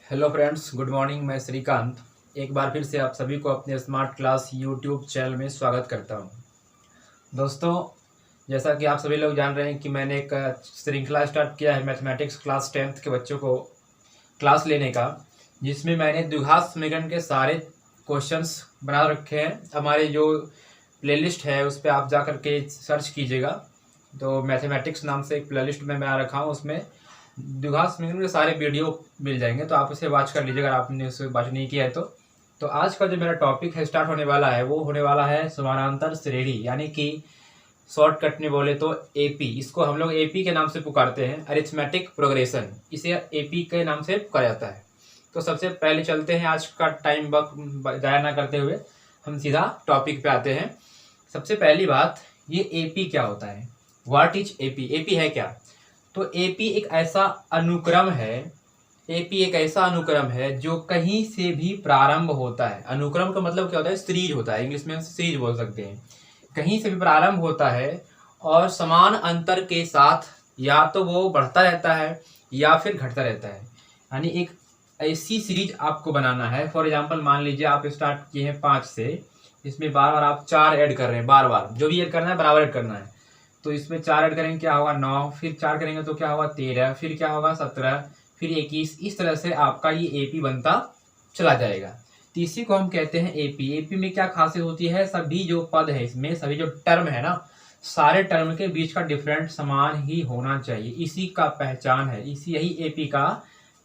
Hello friends, good morning. मैं श्रीकांत एक बार फिर से आप सभी को अपने स्मार्ट क्लास यूट्यूब चैनल में स्वागत करता हूं। दोस्तों, जैसा कि आप सभी लोग जान रहे हैं कि मैंने एक श्रृंखला स्टार्ट किया है मैथमेटिक्स क्लास 10th के बच्चों को क्लास लेने का, जिसमें मैंने द्विघात समीकरण के सारे क्वेश्चंस बना रखे हैं। हमारे जो प्लेलिस्ट है उस पर आप जा करके सर्च कीजिएगा। तो मैथमेटिक्स नाम से एक प्लेलिस्ट में बना रखा हूँ, उसमें द्विघात समीकरण के सारे वीडियो मिल जाएंगे, तो आप उसे वॉच कर लीजिएगा अगर आपने उसे वॉच नहीं किया है तो आज का जो मेरा टॉपिक है स्टार्ट होने वाला है वो होने वाला है समानांतर श्रेणी, यानी कि शॉर्टकट में बोले तो एपी। इसको हम लोग एपी के नाम से पुकारते हैं, अरिथमेटिक प्रोग्रेशन, इसे एपी के नाम से पुकारा जाता है। तो सबसे पहले चलते हैं, आज का टाइम वक्त जाया ना करते हुए हम सीधा टॉपिक पे आते हैं। सबसे पहली बात, ये एपी क्या होता है? What is AP? एपी है क्या? तो एपी एक ऐसा अनुक्रम है, एपी एक ऐसा अनुक्रम है जो कहीं से भी प्रारंभ होता है। अनुक्रम का मतलब क्या होता है? सीरीज होता है, इंग्लिश में सीरीज बोल सकते हैं। कहीं से भी प्रारंभ होता है और समान अंतर के साथ या तो वो बढ़ता रहता है या फिर घटता रहता है। यानी एक ऐसी सीरीज आपको बनाना है। फॉर एग्जांपल, मान लीजिए आप स्टार्ट किए हैं 5 से, इसमें बार बार आप 4 ऐड कर रहे हैं, बार बार जो भी ऐड करना है बराबर ऐड करना है। तो इसमें 4 ऐड करेंगे क्या होगा? 9, फिर 4 करेंगे तो क्या होगा? 13, फिर क्या होगा? 17, फिर 21। इस तरह से आपका ये एपी बनता चला जाएगा। तो इसी को हम कहते हैं एपी। एपी में क्या खासियत होती है? सभी जो पद है इसमें, सभी जो टर्म है ना, सारे टर्म के बीच का डिफरेंट समान ही होना चाहिए। इसी का पहचान है, इसी यही एपी का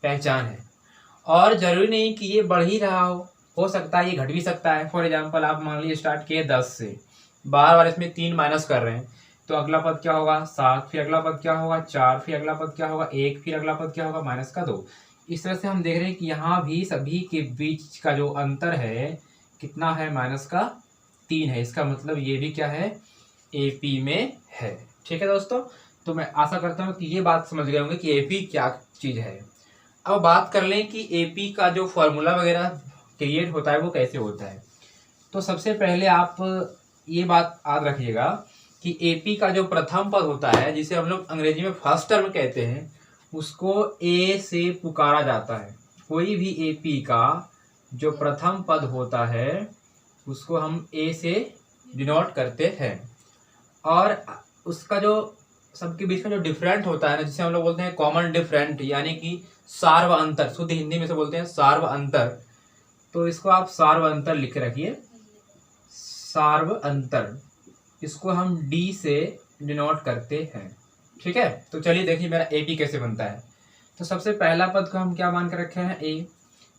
पहचान है। और जरूरी नहीं कि ये बढ़ ही रहा हो सकता है ये घट भी सकता है। फॉर एग्जाम्पल, आप मान लीजिए स्टार्ट किए 10 से, बार बार इसमें 3 माइनस कर रहे हैं, तो अगला पद क्या होगा? 7, फिर अगला पद क्या होगा? 4, फिर अगला पद क्या होगा? 1, फिर अगला पद क्या होगा? -2। इस तरह से हम देख रहे हैं कि यहाँ भी सभी के बीच का जो अंतर है कितना है? -3 है। इसका मतलब ये भी क्या है? एपी में है। ठीक है दोस्तों, तो मैं आशा करता हूँ कि ये बात समझ गए होंगे कि एपी क्या चीज़ है। अब बात कर लें कि एपी का जो फॉर्मूला वगैरह क्रिएट होता है वो कैसे होता है। तो सबसे पहले आप ये बात याद रखिएगा कि एपी का जो प्रथम पद होता है, जिसे हम लोग अंग्रेजी में फर्स्ट टर्म कहते हैं, उसको ए से पुकारा जाता है। कोई भी एपी का जो प्रथम पद होता है उसको हम ए से डिनोट करते हैं। और उसका जो सबके बीच में जो डिफरेंट होता है ना, जिसे हम लोग बोलते हैं कॉमन डिफरेंट, यानी कि सार्व अंतर, शुद्ध हिंदी में से बोलते हैं सार्व अंतर। तो इसको आप सार्व अंतर लिख रखिए, सार्व अंतर। इसको हम डी से डिनोट करते हैं। ठीक है, तो चलिए देखिए मेरा एपी कैसे बनता है। तो सबसे पहला पद को हम क्या मान कर रखे हैं? ए।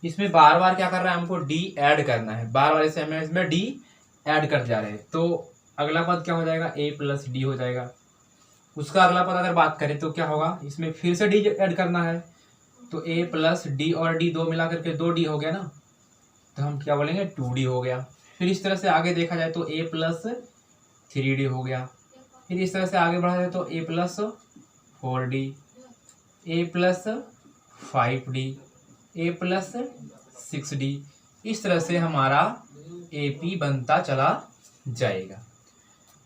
इसमें बार बार क्या कर रहा है? हमको डी ऐड करना है, बार बार इसे हमें इसमें डी ऐड कर जा रहे हैं। तो अगला पद क्या हो जाएगा? ए प्लस डी हो जाएगा। उसका अगला पद अगर बात करें तो क्या होगा? इसमें फिर से डी ऐड करना है, तो ए प्लस डी और डी दो मिला करके 2D हो गया ना, तो हम क्या बोलेंगे? 2D हो गया। फिर इस तरह से आगे देखा जाए तो ए प्लस 3D हो गया। फिर इस तरह से आगे बढ़ा जाए तो ए प्लस 4D, ए प्लस 5D, ए प्लस 6D। इस तरह से हमारा एपी बनता चला जाएगा।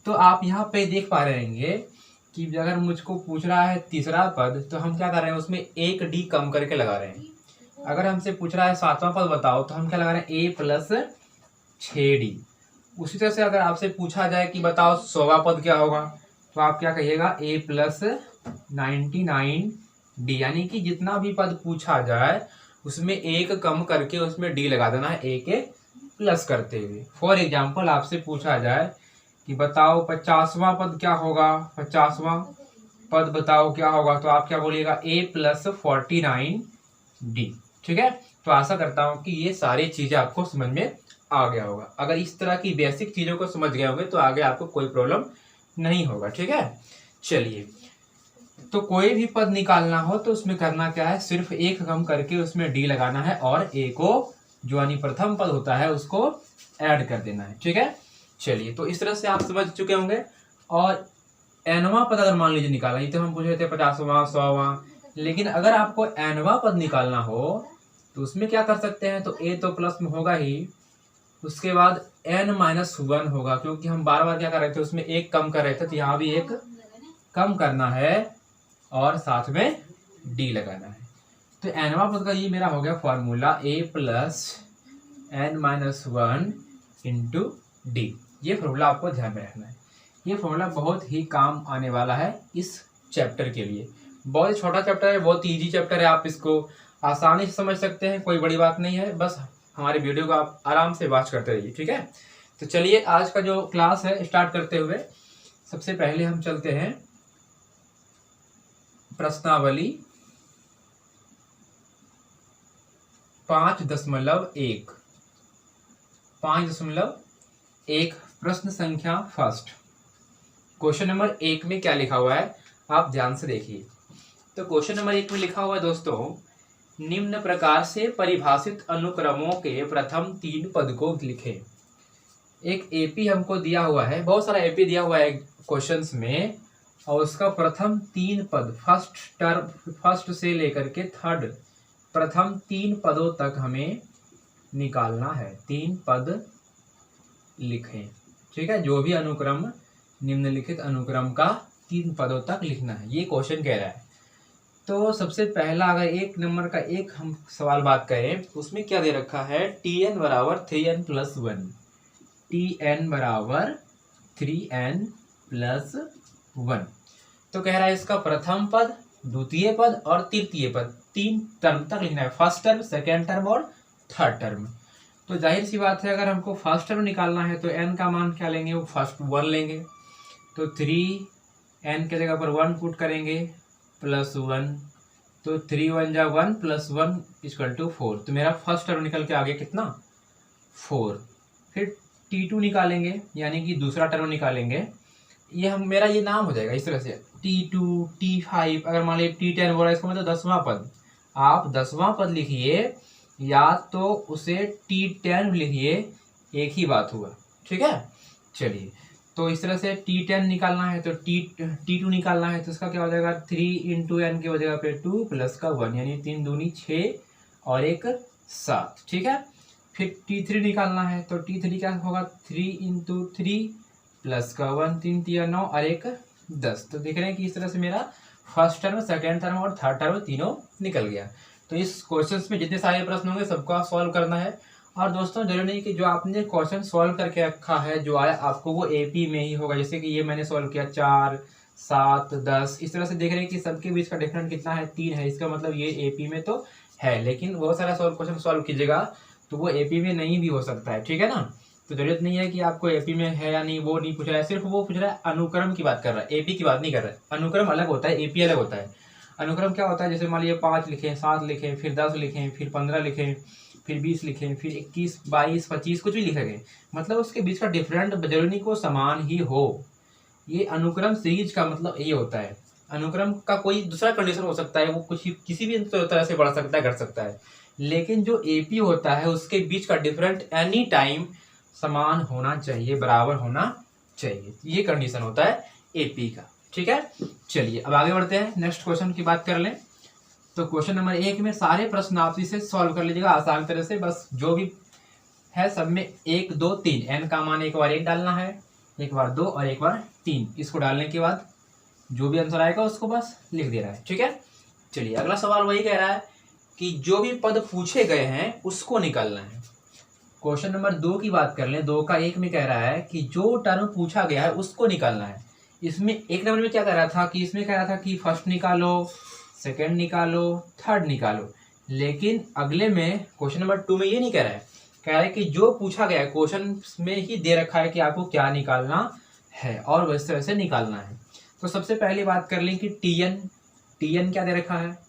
तो आप यहाँ पे देख पा रहे होंगे कि अगर मुझको पूछ रहा है तीसरा पद, तो हम क्या कर रहे हैं? उसमें 1D कम करके लगा रहे हैं। अगर हमसे पूछ रहा है 7वां पद बताओ, तो हम क्या लगा रहे हैं? ए प्लस 6D। उसी तरह से अगर आपसे पूछा जाए कि बताओ 100वां पद क्या होगा, तो आप क्या कहिएगा? ए प्लस 99D। यानी कि जितना भी पद पूछा जाए उसमें एक कम करके उसमें डी लगा देना है, ए के प्लस करते हुए। फॉर एग्जाम्पल, आपसे पूछा जाए कि बताओ 50वां पद क्या होगा, 50वां पद बताओ क्या होगा, तो आप क्या बोलिएगा? ए प्लस 49D। ठीक है, तो आशा करता हूँ कि ये सारी चीजें आपको समझ में आ गया होगा। अगर इस तरह की बेसिक चीजों को समझ गए होंगे तो आगे आपको कोई प्रॉब्लम नहीं होगा। ठीक है, चलिए, तो कोई भी पद निकालना हो तो उसमें करना क्या है? सिर्फ एक कम करके उसमें डी लगाना है और ए को, जो यानी प्रथम पद होता है, उसको ऐड कर देना है। ठीक है, चलिए, तो इस तरह से आप समझ चुके होंगे। और एनवां पद अगर मान लीजिए निकालना, ये तो हम पूछ रहे थे 50वां 100वां, लेकिन अगर आपको एनवां पद निकालना हो तो उसमें क्या कर सकते हैं? तो ए तो प्लस में होगा ही, उसके बाद n-1 होगा, क्योंकि हम बार बार क्या कर रहे थे? उसमें एक कम कर रहे थे, तो यहाँ भी एक कम करना है और साथ में डी लगाना है। तो nवां पद का ये मेरा हो गया formula a plus n minus 1 into D. ये फॉर्मूला आपको ध्यान में रखना है। ये फॉर्मूला बहुत ही काम आने वाला है इस चैप्टर के लिए। बहुत ही छोटा चैप्टर है, बहुत ईजी चैप्टर है, आप इसको आसानी से समझ सकते हैं, कोई बड़ी बात नहीं है। बस हमारे वीडियो को आप आराम से वॉच करते रहिए, ठीक है। तो चलिए आज का जो क्लास है स्टार्ट करते हुए सबसे पहले हम चलते हैं प्रश्नावली 5.1 प्रश्न संख्या फर्स्ट। क्वेश्चन नंबर 1 में क्या लिखा हुआ है आप ध्यान से देखिए। तो क्वेश्चन नंबर 1 में लिखा हुआ है दोस्तों, निम्न प्रकार से परिभाषित अनुक्रमों के प्रथम 3 पद को लिखें। एक एपी हमको दिया हुआ है, बहुत सारा एपी दिया हुआ है क्वेश्चंस में, और उसका प्रथम 3 पद फर्स्ट से लेकर के थर्ड प्रथम 3 पदों तक हमें निकालना है। 3 पद लिखें, ठीक है। जो भी अनुक्रम, निम्नलिखित अनुक्रम का 3 पदों तक लिखना है, ये क्वेश्चन कह रहा है। तो सबसे पहला अगर 1 नंबर का एक हम सवाल बात करें, उसमें क्या दे रखा है, tn बराबर 3n प्लस 1, tn बराबर 3n प्लस 1। तो कह रहा है इसका प्रथम पद, द्वितीय पद और तृतीय पद 3 टर्म तक लिखना है, फर्स्ट टर्म, सेकेंड टर्म और थर्ड टर्म। तो जाहिर सी बात है, अगर हमको फर्स्ट टर्म निकालना है तो n का मान क्या लेंगे, वो फर्स्ट 1 लेंगे। तो 3n के जगह पर 1 पुट करेंगे प्लस 1, तो 3 1 जा 1 प्लस 1 इक्वल टू 4। तो मेरा फर्स्ट टर्म निकल के आ गया कितना, 4। फिर t2 निकालेंगे, यानी कि दूसरा टर्म निकालेंगे। ये हम मेरा ये नाम हो जाएगा इस तरह से, t2 t5। अगर मान लीजिए t10 बोला, इसका मतलब 10वां पद। आप 10वां पद लिखिए या तो उसे t10 लिखिए, एक ही बात हुआ, ठीक है। चलिए, तो इस तरह से t10 निकालना है तो t2 निकालना है, तो इसका क्या हो जाएगा, 3 इंटू एन की जगह पे 2 प्लस का 1, यानी 3 दूनी 6 और 1 7, ठीक है। फिर t3 निकालना है, तो t3 क्या होगा, 3 इंटू 3 प्लस का 1, 3 3 9 और 1 10। तो देख रहे हैं कि इस तरह से मेरा फर्स्ट टर्म, सेकेंड टर्म और थर्ड टर्म तीनों निकल गया। तो इस क्वेश्चन में जितने सारे प्रश्न होंगे सबको आप सॉल्व करना है। और दोस्तों जरूरी नहीं कि जो आपने क्वेश्चन सॉल्व करके रखा है, जो आया आपको वो एपी में ही होगा। जैसे कि ये मैंने सॉल्व किया 4 7 10, इस तरह से देख रहे हैं कि सबके बीच का डिफरेंस कितना है, 3 है। इसका मतलब ये एपी में तो है, लेकिन बहुत सारा क्वेश्चन सॉल्व कीजिएगा तो वो एपी में नहीं भी हो सकता है, ठीक है ना। तो जरूरत नहीं है कि आपको एपी में है या नहीं, वो नहीं पूछ रहा है, सिर्फ वो पूछ रहा है अनुक्रम की बात कर रहा है, एपी की बात नहीं कर रहा है। अनुक्रम अलग होता है, एपी अलग होता है। अनुक्रम क्या होता है, जैसे मान लीजिए 5 लिखें, 7 लिखें, फिर 10 लिखें, फिर 15 लिखें, फिर 20 लिखें, फिर 21 22 25 कुछ भी लिखेंगे, मतलब उसके बीच का डिफरेंट जरूरी नहीं को समान ही हो। ये अनुक्रम सीरीज का मतलब ये होता है। अनुक्रम का कोई दूसरा कंडीशन हो सकता है, वो कुछ किसी भी तरह से बढ़ सकता है, घट सकता है, लेकिन जो एपी होता है उसके बीच का डिफरेंट एनी टाइम समान होना चाहिए, बराबर होना चाहिए। ये कंडीशन होता है एपी का, ठीक है। चलिए अब आगे बढ़ते हैं, नेक्स्ट क्वेश्चन की बात कर लें। तो क्वेश्चन नंबर 1 में सारे प्रश्न आप इसे सॉल्व कर लीजिएगा आसान तरह से। बस जो भी है सब में 1 2 3, एन का मान एक बार 1 डालना है, एक बार 2 और एक बार 3। इसको डालने के बाद जो भी आंसर आएगा उसको बस लिख दे रहा है, ठीक है। चलिए अगला सवाल वही कह रहा है कि जो भी पद पूछे गए हैं उसको निकालना है। क्वेश्चन नंबर 2 की बात कर लें, 2 का 1 में कह रहा है कि जो टर्म पूछा गया है उसको निकालना है। इसमें 1 नंबर में क्या कह रहा था कि इसमें कह रहा था कि फर्स्ट निकालो, सेकंड निकालो, थर्ड निकालो, लेकिन अगले में क्वेश्चन नंबर 2 में ये नहीं कह रहा है, कह रहा है कि जो पूछा गया है क्वेश्चन में ही दे रखा है कि आपको क्या निकालना है और वैसे वैसे निकालना है। तो सबसे पहले बात कर लें कि टीएन क्या दे रखा है।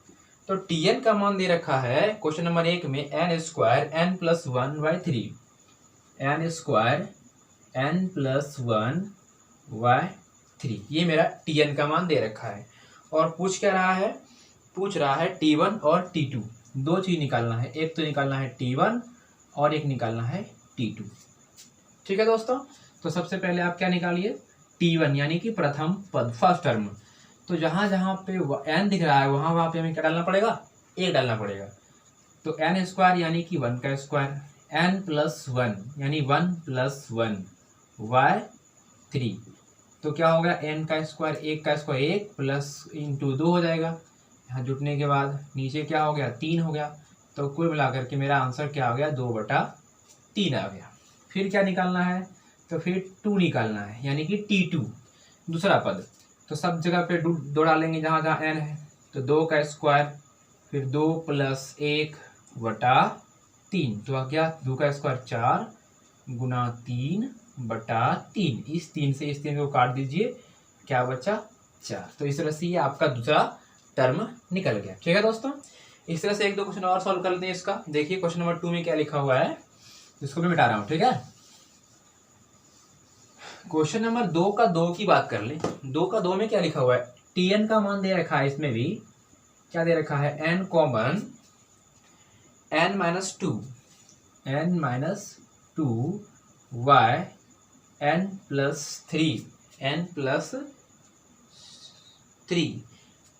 तो टीएन का मान दे रखा है क्वेश्चन नंबर 1 में N square N plus 1 by 3, N square N plus 1 by 3, ये मेरा टीएन का मान दे रखा है। और पूछ क्या रहा है, पूछ रहा है T1 और T2, 2 चीज निकालना है, एक तो निकालना है T1 और एक निकालना है T2, ठीक है दोस्तों। तो सबसे पहले आप क्या निकालिए, T1 यानी कि प्रथम पद, फर्स्ट टर्म। तो जहां जहां पे n दिख रहा है वहां पे हमें क्या डालना पड़ेगा, 1 डालना पड़ेगा। तो एन स्क्वायर यानी कि 1 का स्क्वायर, एन प्लस 1 यानी 1 प्लस 1 बाय 3। तो क्या होगा, एन का स्क्वायर 1 का स्क्वायर 1 प्लस इंटू 2 हो जाएगा, यहाँ जुटने के बाद नीचे क्या हो गया 3 हो गया, तो कुल मिलाकर के मेरा आंसर क्या हो गया 2/3 आ गया। फिर क्या निकालना है, तो फिर 2 निकालना है, यानी कि T2 दूसरा पद। तो सब जगह पे 2 डालेंगे जहाँ जहाँ n है, तो 2 का स्क्वायर, फिर 2 + 1/3, तो आ गया 2 का स्क्वायर 4 गुना 3/3। इस 3 से इस 3 को काट दीजिए, क्या बचा 4। तो इस तरह से ये आपका दूसरा टर्म निकल गया। ठीक है दोस्तों, इस तरह से 1-2 क्वेश्चन और सॉल्व कर लेते हैं इसका। देखिए क्वेश्चन नंबर 2 में क्या लिखा हुआ है, इसको मैं मिटा रहा हूँ। ठीक है, क्वेश्चन नंबर 2 का 2 की बात कर ले। 2 का 2 में क्या लिखा हुआ है, Tn का मान दे रखा है, इसमें भी क्या दे रखा है, n common n-2 y n+3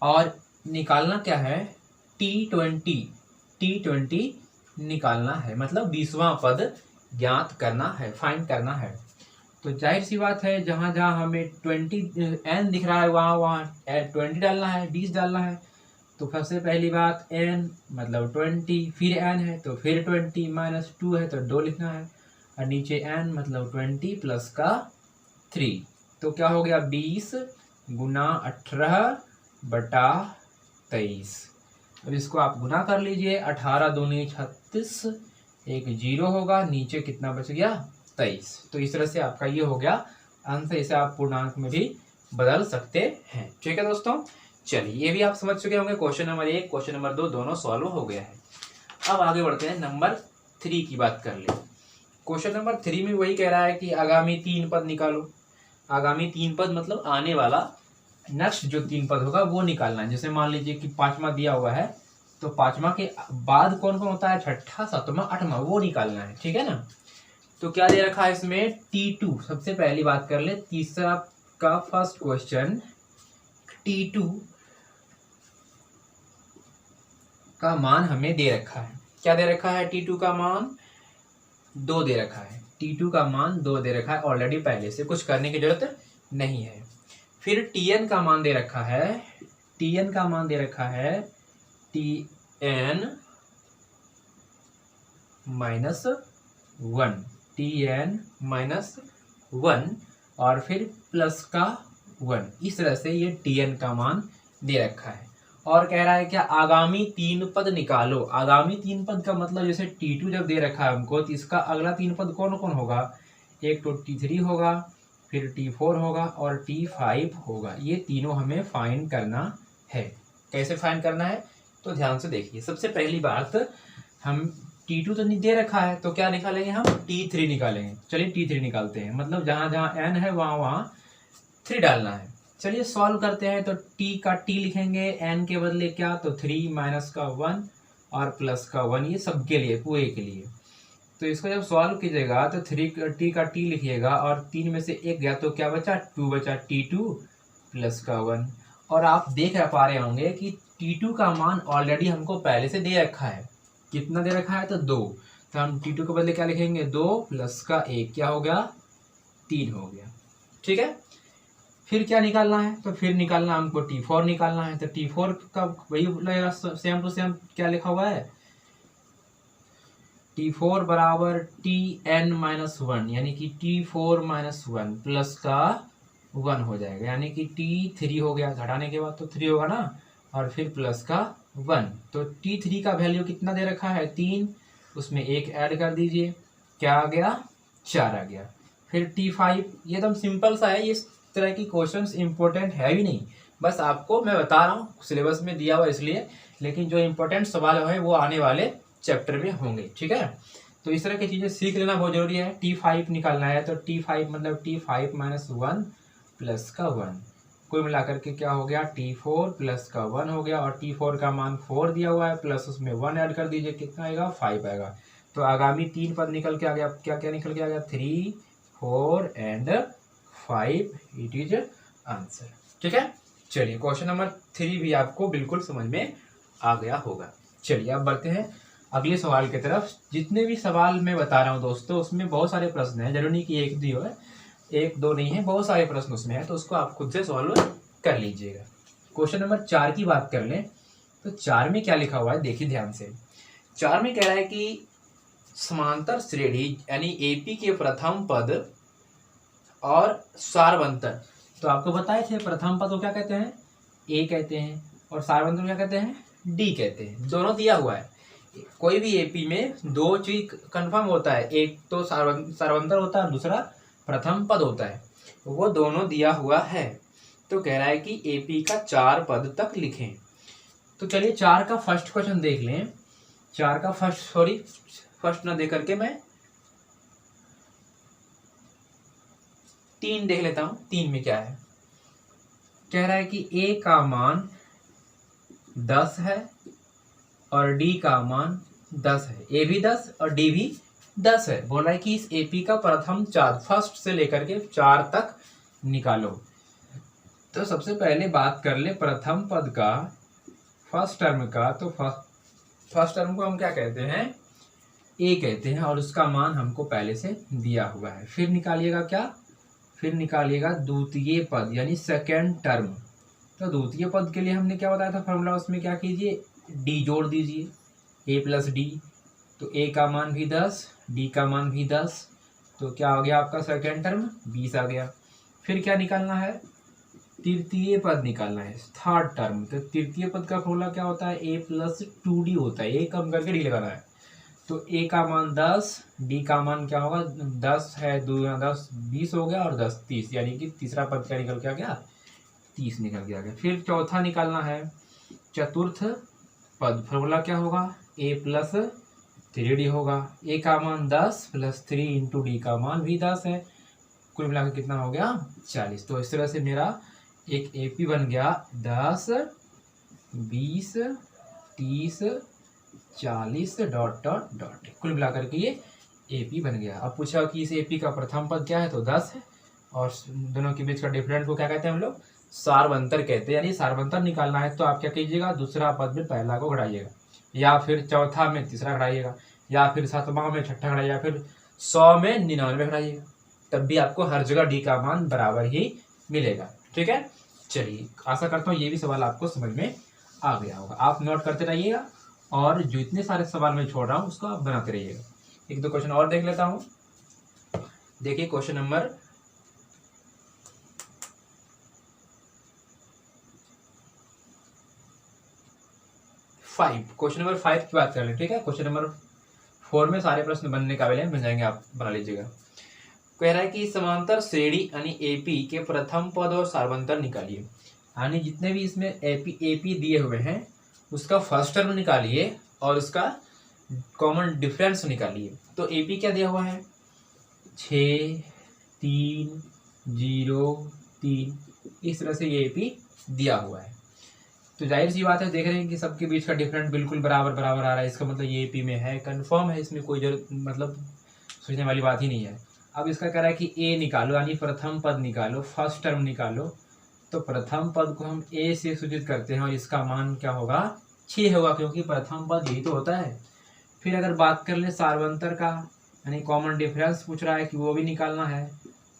और निकालना क्या है T20 निकालना है, मतलब 20वां पद ज्ञात करना है, फाइंड करना है। तो जाहिर सी बात है जहाँ जहाँ हमें 20 n दिख रहा है वहाँ 20 डालना है, 20 डालना है। तो सबसे पहली बात n मतलब 20, फिर n है तो फिर 20 -2 है तो 2 लिखना है, और नीचे n मतलब 20 प्लस का 3, तो क्या हो गया 20 गुना 18/23। अब इसको आप गुना कर लीजिए, 18 दूनी 36, एक 0 होगा, नीचे कितना बच गया 23। तो इस तरह से आपका ये हो गया आंसर। इसे आप पूर्णांक में भी बदल सकते हैं। ठीक है दोस्तों, चलिए ये भी आप समझ चुके होंगे। क्वेश्चन नंबर 1 क्वेश्चन नंबर 2 दोनों सॉल्व हो गया है। अब आगे बढ़ते हैं, नंबर 3 की बात कर ले। क्वेश्चन नंबर 3 में वही कह रहा है कि आगामी 3 पद निकालो। आगामी 3 पद मतलब आने वाला नेक्स्ट जो 3 पद होगा वो निकालना है। जैसे मान लीजिए कि 5वां दिया हुआ है, तो 5वां के बाद कौन कौन होता है, 6ठा 7वां 8वां, वो निकालना है। ठीक है ना, तो क्या दे रखा है इसमें T2। सबसे पहली बात कर ले, तीसरा का फर्स्ट क्वेश्चन, T2 का मान हमें दे रखा है। क्या दे रखा है, T2 का मान 2 दे रखा है। T2 का मान 2 दे रखा है ऑलरेडी, पहले से कुछ करने की जरूरत नहीं है। फिर Tn का मान दे रखा है, Tn का मान दे रखा है Tn -1 और फिर प्लस का 1। इस तरह से ये Tn का मान दे रखा है। और कह रहा है क्या, आगामी 3 पद निकालो। आगामी 3 पद का मतलब जैसे T2 जब दे रखा है हमको, तो इसका अगला 3 पद कौन कौन होगा, एक तो T3 होगा, फिर T4 होगा और T5 होगा। ये तीनों हमें फाइंड करना है। कैसे फाइंड करना है, तो ध्यान से देखिए। सबसे पहली बात, हम T2 तो नहीं दे रखा है, तो क्या निकालेंगे हम, T3 निकालेंगे। चलिए T3 निकालते हैं, मतलब जहाँ जहाँ n है वहाँ वहाँ 3 डालना है। चलिए सॉल्व करते हैं। तो T का T लिखेंगे, n के बदले क्या, तो 3 माइनस का 1 और प्लस का 1, ये सबके लिए पूरे के लिए। तो इसको जब सॉल्व कीजिएगा तो T का T लिखिएगा और 3 में से 1 गया तो क्या बचा, 2 बचा, T2 प्लस का 1। और आप देख पा रहे होंगे कि T2 का मान ऑलरेडी हमको पहले से दे रखा है। कितना दे रखा है, तो 2। तो हम T2 के बदले क्या लिखेंगे, 2 प्लस का 1, क्या हो गया 3 हो गया। ठीक है, फिर क्या निकालना है, तो फिर निकालना हमको T4 निकालना है। तो T4 का वही लगेगा, सेम टू सेम क्या लिखा हुआ है, T4 बराबर Tn-1, यानी कि T4 - 1 प्लस का 1 हो जाएगा, यानी कि T3 हो गया, घटाने के बाद तो 3 होगा ना, और फिर प्लस का 1। तो T3 का वैल्यू कितना दे रखा है, 3, उसमें 1 ऐड कर दीजिए, क्या आ गया 4 आ गया। फिर T5, ये एकदम सिंपल सा है। इस तरह की क्वेश्चंस इंपॉर्टेंट है भी नहीं, बस आपको मैं बता रहा हूँ, सिलेबस में दिया हुआ इसलिए, लेकिन जो इंपॉर्टेंट सवाल है वो आने वाले चैप्टर में होंगे। ठीक है, तो इस तरह की चीज़ें सीख लेना बहुत जरूरी है। T5 निकालना है, तो T5 मतलब T5 - 1 प्लस का 1, कुल मिलाकर के क्या हो गया, T4 प्लस का 1 हो गया। और T4 का मान 4 दिया हुआ है, प्लस उसमें 1 ऐड कर दीजिए, कितना आएगा 5 आएगा। तो आगामी 3 पद निकल के आ गया, क्या क्या निकल के आ गया, 3, 4 एंड 5, इट इज आंसर। ठीक है, चलिए क्वेश्चन नंबर 3 भी आपको बिल्कुल समझ में आ गया होगा। चलिए अब बढ़ते हैं अगले सवाल की तरफ। जितने भी सवाल मैं बता रहा हूँ दोस्तों, उसमें बहुत सारे प्रश्न हैं, जरूरी नहीं कि एक भी हो, 1-2 नहीं है, बहुत सारे प्रश्न उसमें है, तो उसको आप खुद से सॉल्व कर लीजिएगा। क्वेश्चन नंबर 4 की बात कर लें, तो 4 में क्या लिखा हुआ है देखिए ध्यान से। 4 में कह रहा है कि समांतर श्रेणी यानी एपी के प्रथम पद और सारवंतर। तो आपको बताए थे प्रथम पद को क्या कहते हैं, ए कहते हैं, और सारवंतर क्या कहते हैं, डी कहते हैं। दोनों दिया हुआ है। कोई भी एपी में दो चीज कंफर्म होता है, एक तो सारवंतर होता है, दूसरा प्रथम पद होता है, वो दोनों दिया हुआ है। तो कह रहा है कि एपी का 4 पद तक लिखें। तो चलिए 4 का फर्स्ट क्वेश्चन देख लें। 4 का फर्स्ट ना दे करके मैं 3 देख लेता हूं। 3 में क्या है, कह रहा है कि ए का मान 10 है और डी का मान 10 है। ए भी 10 और डी भी 10 है। बोल रहा है कि इस एपी का प्रथम 4 फर्स्ट से लेकर के 4 तक निकालो। तो सबसे पहले बात कर ले प्रथम पद का, फर्स्ट टर्म का। तो फर्स्ट टर्म को हम क्या कहते हैं, ए कहते हैं, और उसका मान हमको पहले से दिया हुआ है। फिर निकालिएगा क्या, फिर निकालिएगा द्वितीय पद यानी सेकेंड टर्म। तो द्वितीय पद के लिए हमने क्या बताया था फॉर्मूला, उसमें क्या कीजिए, डी जोड़ दीजिए, ए प्लस डी। तो ए का मान भी 10, डी का मान भी 10, तो क्या हो गया आपका सेकेंड टर्म 20 आ गया। फिर क्या निकालना है, तृतीय पद निकालना है, थर्ड टर्म। तो तृतीय पद का फॉर्मूला क्या होता है, ए प्लस 2डी होता है, ए कम करके डी लगाना है। तो ए का मान 10, डी का मान क्या होगा, 10 है 2 10 20 हो गया, और 10 30, यानी कि तीसरा पद क्या निकल के आ गया, 30 निकल के आ गया। फिर चौथा निकालना है चतुर्थ पद। फॉर्मूला क्या होगा, ए प्लस 3डी होगा। ए का मान 10 प्लस 3 इंटू डी का मान भी 10 है। कुल मिलाकर कितना हो गया, 40। तो इस तरह से मेरा एक एपी बन गया 10 20 30 40 डॉट डॉट डॉट। कुल मिलाकर के ये एपी बन गया। अब पूछा कि इस एपी का प्रथम पद क्या है, तो 10 है, और दोनों के बीच का डिफरेंस को क्या कहते हैं हम लोग, सारवंतर कहते हैं। यानी सारवंतर निकालना है तो आप क्या कीजिएगा, दूसरा पद में पहला को घटाइएगा, या फिर चौथा में तीसरा घटाइएगा, या फिर 7वां में छठा घटाइएगा, या फिर 100 में 99 घटाइएगा। तब भी आपको हर जगह डी का मान बराबर ही मिलेगा। ठीक है, चलिए आशा करता हूँ ये भी सवाल आपको समझ में आ गया होगा। आप नोट करते रहिएगा, और जो इतने सारे सवाल मैं छोड़ रहा हूँ उसको आप बनाते रहिएगा। एक दो क्वेश्चन और देख लेता हूँ। देखिए क्वेश्चन नंबर 5, क्वेश्चन नंबर 5 की बात कर लें। ठीक है, क्वेश्चन नंबर 4 में सारे प्रश्न बनने काबिल हैं, बन जाएंगे, आप बना लीजिएगा। कह रहा है कि समांतर श्रेणी यानी एपी के प्रथम पद और सारवंतर निकालिए। यानी जितने भी इसमें एपी दिए हुए हैं उसका फर्स्ट टर्म निकालिए और उसका कॉमन डिफरेंस निकालिए। तो एपी क्या दिया हुआ है, 6 3 0 3, इस तरह से ये एपी दिया हुआ है। तो जाहिर सी बात है, देख रहे हैं कि सबके बीच का डिफरेंस बिल्कुल बराबर बराबर आ रहा है। इसका मतलब ये एपी में है, कंफर्म है, इसमें कोई जरूरत मतलब सोचने वाली बात ही नहीं है। अब इसका कह रहा है कि ए निकालो, यानी प्रथम पद निकालो, फर्स्ट टर्म निकालो। तो प्रथम पद को हम ए से सूचित करते हैं, और इसका मान क्या होगा, 6 होगा, क्योंकि प्रथम पद यही तो होता है। फिर अगर बात कर ले सारवंतर का, यानी कॉमन डिफरेंस पूछ रहा है कि वो भी निकालना है।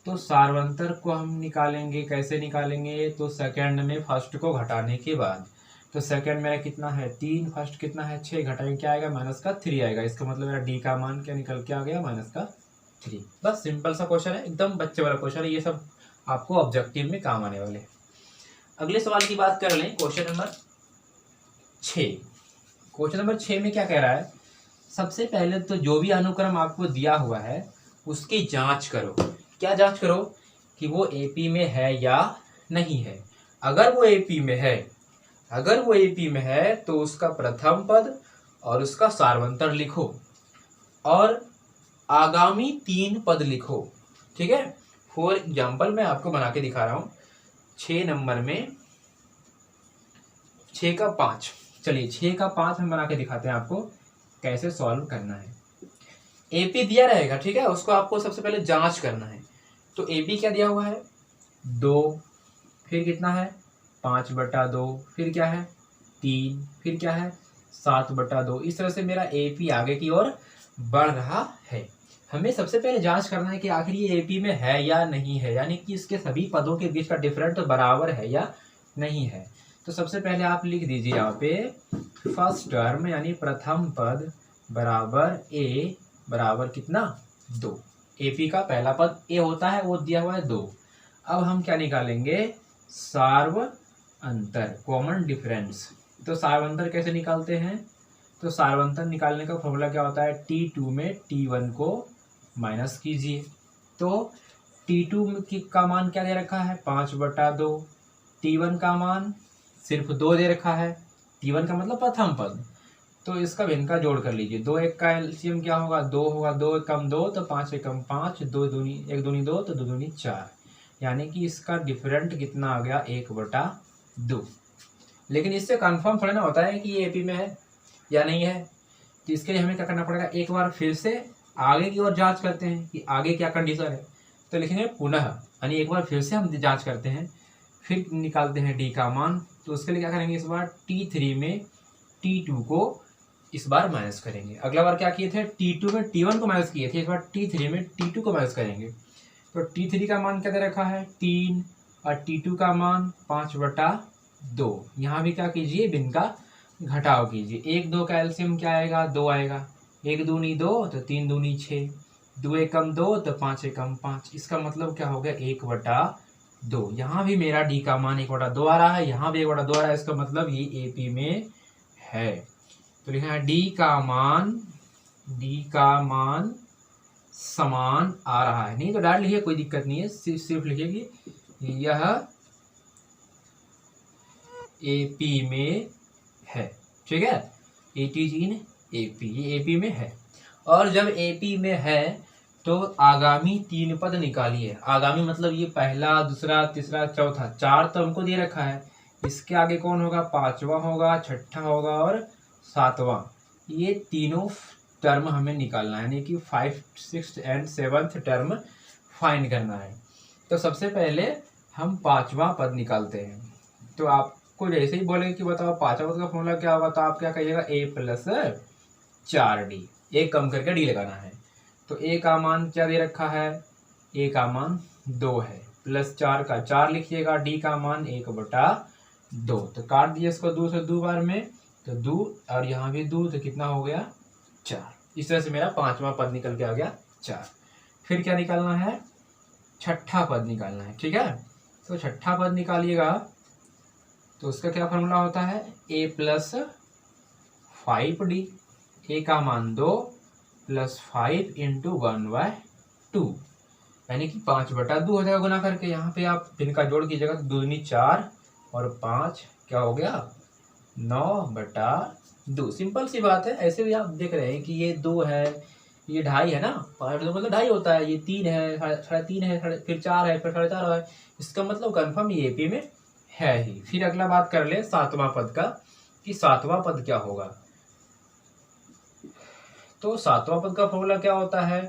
तो सारवंतर को हम निकालेंगे, कैसे निकालेंगे, तो सेकंड में फर्स्ट को घटाने के बाद। तो सेकंड मेरा कितना है 3, फर्स्ट कितना है 6, घटाएंगे क्या आएगा, माइनस का 3 आएगा। इसका मतलब मेरा डी का मान क्या निकल के आ गया, माइनस का 3। बस सिंपल सा क्वेश्चन है, एकदम बच्चे वाला क्वेश्चन है। ये सब आपको ऑब्जेक्टिव में काम आने वाले। अगले सवाल की बात कर लें, क्वेश्चन नंबर 6। क्वेश्चन नंबर 6 में क्या कह रहा है, सबसे पहले तो जो भी अनुक्रम आपको दिया हुआ है उसकी जांच करो। क्या जांच करो, कि वो एपी में है या नहीं है। अगर वो एपी में है, अगर वो एपी में है तो उसका प्रथम पद और उसका सारवंतर लिखो, और आगामी 3 पद लिखो। ठीक है, फॉर एग्जाम्पल मैं आपको बना के दिखा रहा हूँ। 6 नंबर में 6 का 5, चलिए 6 का 5 हम बना के दिखाते हैं आपको कैसे सॉल्व करना है। एपी दिया रहेगा, ठीक है, उसको आपको सबसे पहले जांच करना है। तो एपी क्या दिया हुआ है, 2, फिर कितना है 5/2, फिर क्या है 3, फिर क्या है 7/2। इस तरह से मेरा एपी आगे की ओर बढ़ रहा है। हमें सबसे पहले जांच करना है कि आखिर ये एपी में है या नहीं है, यानी कि इसके सभी पदों के बीच का डिफरेंस तो बराबर है या नहीं है। तो सबसे पहले आप लिख दीजिए यहाँ पे फर्स्ट टर्म यानी प्रथम पद बराबर ए बराबर कितना 2। एपी का पहला पद ए होता है, वो दिया हुआ है 2। अब हम क्या निकालेंगे, सार्व अंतर, कॉमन डिफरेंस। तो सार्वंतर कैसे निकालते हैं, तो सार्वंतर निकालने का फॉर्मूला क्या होता है, T2 में T1 को माइनस कीजिए। तो T2 का मान क्या दे रखा है 5/2, T1 का मान सिर्फ 2 दे रखा है, T1 का मतलब प्रथम पद। तो इसका भिन्न का जोड़ कर लीजिए, 2 1 का एलसीएम क्या होगा 2 होगा, 2 1 कम 2 तो 5 1 कम 5, 2 दूनी 1 दूनी 2 तो 2 दूनी 4, यानी कि इसका डिफरेंट कितना आ गया 1/2। लेकिन इससे कंफर्म थोड़ा ना होता है कि ये एपी में है या नहीं है। तो इसके लिए हमें क्या करना पड़ेगा, एक बार फिर से आगे की ओर जांच करते हैं कि आगे क्या कंडीशन है। तो लिखेंगे पुनः, यानी एक बार फिर से हम जांच करते हैं, फिर निकालते हैं डी का मान। तो उसके लिए क्या करेंगे, इस बार T3 में T2 को इस बार माइनस करेंगे। अगला बार क्या किए थे, T2 में T1 को माइनस किए थे, इस बार T3 में T2 को माइनस करेंगे। तो T3 का मान क्या दे रखा है 3 और T2 का मान 5/2। यहाँ भी क्या कीजिए, भिन्न का घटाव कीजिए। 1 2 का एलसीएम क्या आएगा 2 आएगा, 1 दूनी 2 तो 3 दूनी 6, 2 1 कम 2 तो 5 1 कम 5। इसका मतलब क्या हो गया 1/2। यहाँ भी मेरा डी का मान 1/2 आ रहा है, यहाँ भी 1/2 आ रहा है, इसका मतलब ये एपी में है। तो लिखना है डी का मान समान आ रहा है, नहीं तो डाल लिखिए कोई दिक्कत नहीं है, सिर्फ लिखिए कि यह एपी में है। ठीक है, इट इज इन एपी, ये एपी में है। और जब एपी में है तो आगामी 3 पद निकालिए। आगामी मतलब ये पहला दूसरा तीसरा चौथा, 4 तो हमको दे रखा है, इसके आगे कौन होगा, 5वां होगा, 6ठा होगा और 7वां। ये तीनों टर्म हमें निकालना है, यानी कि 5 6 एंड 7th टर्म फाइंड करना है। तो सबसे पहले हम 5वां पद निकालते हैं। तो आपको जैसे ही बोलेंगे कि बताओ 5वां पद का फॉर्मूला क्या होगा, तो आप क्या कहिएगा a + 4d, एक कम करके डी लगाना है। तो a का मान क्या दे रखा है, a का मान 2 है, +4 का 4 लिखिएगा, d का मान 1/2। तो काट दिए इसको 2 से 2 बार में, तो 2 और यहाँ भी 2, तो कितना हो गया 4। इस तरह से मेरा 5वां पद निकल के आ गया 4। फिर क्या निकालना है, 6ठा पद निकालना है। ठीक है, तो 6ठा पद निकालिएगा, तो उसका क्या फॉर्मूला होता है, a + 5d, a का मान 2 + 5 × 1/2, यानी कि 5/2 हो जाएगा गुना करके। यहाँ पे आप इनका जोड़ कीजिएगा, 2 दूनी 4 और 5 क्या हो गया 9/2। सिंपल सी बात है। ऐसे भी आप देख रहे हैं कि ये 2 है, ये 2.5 है ना, 5/2 मतलब 2.5 होता है, ये 3 है, 3.5 है, फिर 4 है, फिर 4.5 है। इसका मतलब कंफर्म ये एपी में है ही। फिर अगला बात कर ले 7वां पद का, कि 7वां पद क्या होगा। तो 7वां पद का फॉर्मूला क्या होता है,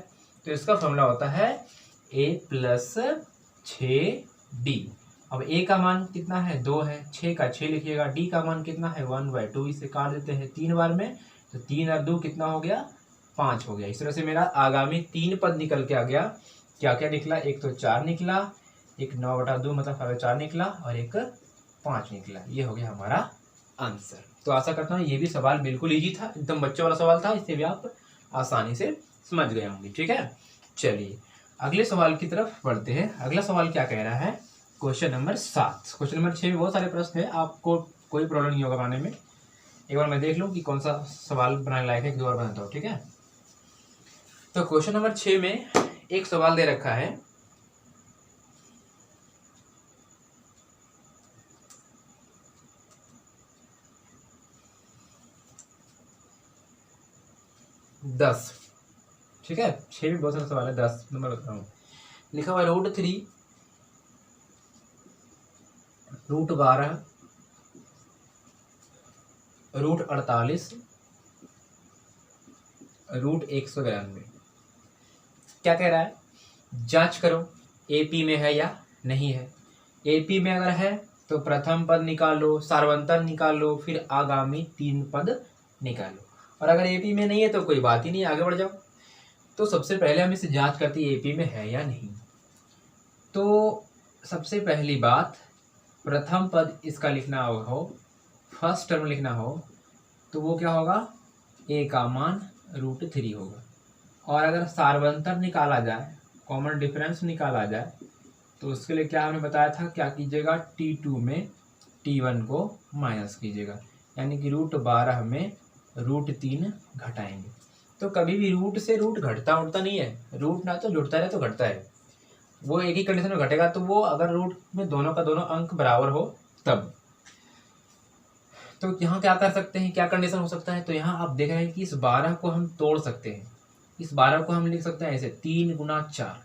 तो इसका फॉर्मूला होता है a + 6d। अब a का मान कितना है 2 है, 6 का 6 लिखिएगा, d का मान कितना है 1/2, इसे काट देते हैं 3 बार में, तो 3 और 2 कितना हो गया 5 हो गया। इस तरह से मेरा आगामी 3 पद निकल के आ गया। क्या क्या निकला, एक तो 4 निकला, एक 9/2 मतलब 4 निकला, और एक 5 निकला। ये हो गया हमारा आंसर। तो आशा करता हूँ ये भी सवाल बिल्कुल ईजी था, एकदम बच्चों वाला सवाल था, इसे भी आप आसानी से समझ गए होंगे। ठीक है, चलिए अगले सवाल की तरफ बढ़ते हैं। अगला सवाल क्या कह रहा है, क्वेश्चन नंबर 7। क्वेश्चन नंबर 6 में बहुत सारे प्रश्न है, आपको कोई प्रॉब्लम नहीं होगा बनाने में। एक बार मैं देख लूँ कि कौन सा सवाल बनाने लायक है, एक 2 बार बनाता हूँ। ठीक है, तो क्वेश्चन नंबर 6 में एक सवाल दे रखा है, दस। ठीक है, 6 में बहुत सारे सवाल है, 10 नंबर बता रहा हूँ। लिखा हुआ √3, √12, √48, √192। क्या कह रहा है, जांच करो एपी में है या नहीं है। एपी में अगर है तो प्रथम पद निकालो, सार्वंतर निकालो, फिर आगामी 3 पद निकालो। और अगर एपी में नहीं है तो कोई बात ही नहीं, आगे बढ़ जाओ। तो सबसे पहले हम इसे जांच करते हैं एपी में है या नहीं। तो सबसे पहली बात, प्रथम पद इसका लिखना हो, फर्स्ट टर्म लिखना हो, तो वो क्या होगा, ए का मान √3 होगा। और अगर सार्वंतर निकाला जाए, कॉमन डिफरेंस निकाला जाए, तो उसके लिए क्या हमने बताया था, क्या कीजिएगा, T2 में T1 को माइनस कीजिएगा, यानी कि √12 में √3 घटाएंगे। तो कभी भी रूट से रूट घटता उठता नहीं है, रूट ना तो जुड़ता रहे तो घटता है, वो एक ही कंडीशन में घटेगा, तो वो अगर रूट में दोनों का दोनों अंक बराबर हो तब। तो यहाँ क्या कर सकते हैं, क्या कंडीशन हो सकता है, तो यहाँ आप देख रहे हैं कि इस 12 को हम तोड़ सकते हैं। इस 12 को हम लिख सकते हैं ऐसे 3 × 4,